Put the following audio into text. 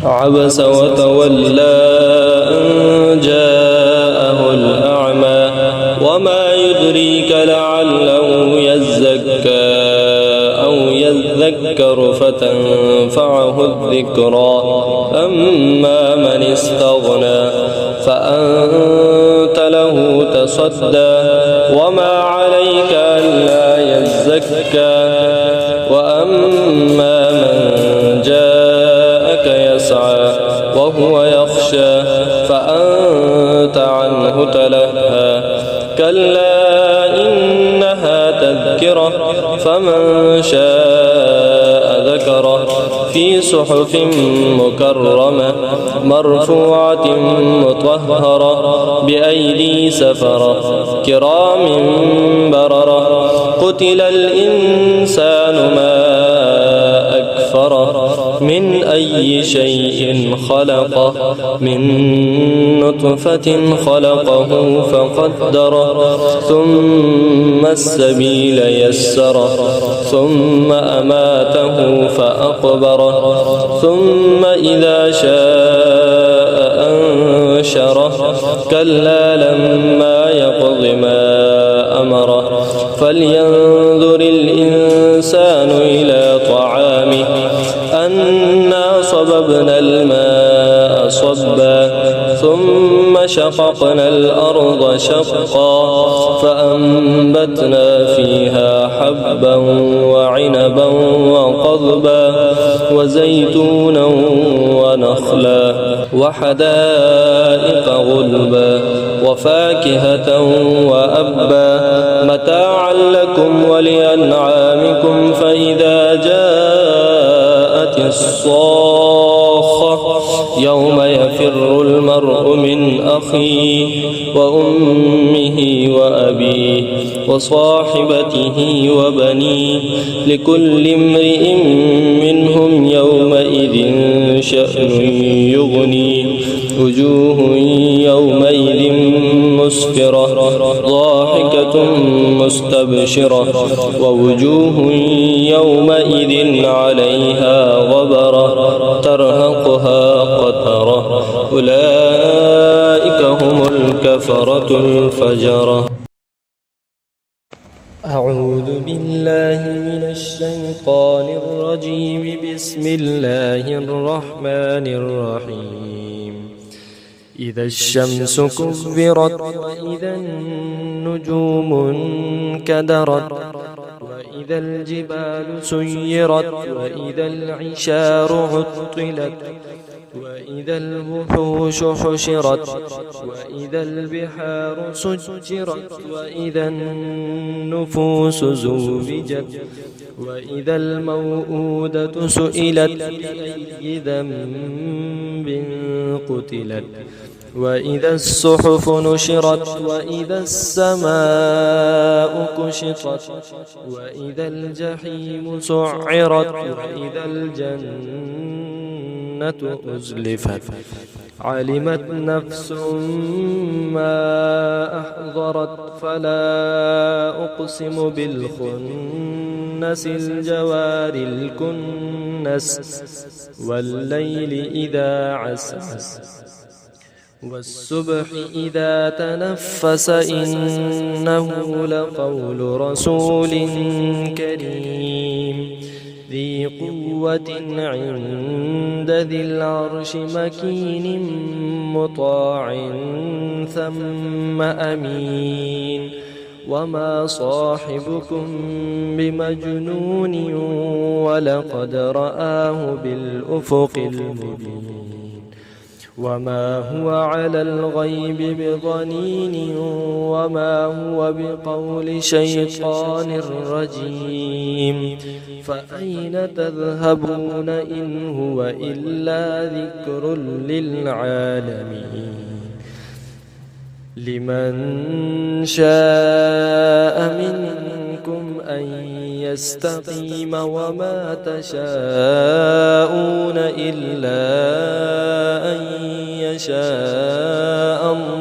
عبس وتولى أن جاءه الأعمى وما يدريك لعله يزكى أو يذكر فتنفعه الذكرى أما من استغنى فأنت له تصدى وما عليك ألا يزكى وأما من جاءك يسعى وهو يخشى فأنت عنه تلهى كلا إنها تذكرة فمن شاء ذكره في صحف مكرمة مرفوعة مطهرة بأيدي سفرة كرام بررة قتل الإنسان ما أكفره من أي شيء خلقه من نطفة خلقه فقدره ثم السبيل يسره ثم أماته فأقبره ثم إذا شاء أنشره كلا لما يقض ما أمره فلينظر الإنسان إلى طعامه أنا صببنا الماء صبا ثم شققنا الأرض شقا فأنبتنا فيها حبا وعنبا وقضبا وزيتونا ونخلا وحدائق غلبا وفاكهة وأبا متاعا لكم ولأنعامكم فإذا جاءت الصاخة يوم يفر المرء من أخيه وأمه وأبيه وصاحبته وبنيه لكل امرئ منهم يومئذ شأن يغنيه وجوه يومئذ مسفرة ضاحكة مستبشرة ووجوه يومئذ عليها غبرة ترهقها قترة أولئك هم الكفرة الفجرة. أعوذ بالله من الشيطان الرجيم بسم الله الرحمن الرحيم إذا الشمس كبرت وإذا النجوم انكدرت وإذا الجبال سيرت وإذا العشار عطلت وإذا الوحوش حشرت وإذا البحار سجرت وإذا النفوس زوجت وإذا الموءودة سئلت بأي ذنب قتلت وإذا الصحف نشرت وإذا السماء كشطت وإذا الجحيم سعرت وإذا الجنة أزلفت علمت نفس ما أحضرت فلا أقسم بالخنس الجوار الكنس والليل إذا عسعس والصبح إذا تنفس إنه لقول رسول كريم ذي قوة عند ذي العرش مكين مطاع ثم أمين وما صاحبكم بمجنون ولقد رآه بالأفق المبين وما هو على الغيب بضنين وما هو بقول شيطان رجيم فأين تذهبون إن هو إلا ذكر للعالمين لمن شاء منكم أن يستقيم وما تشاءون إلا أن يشاء الله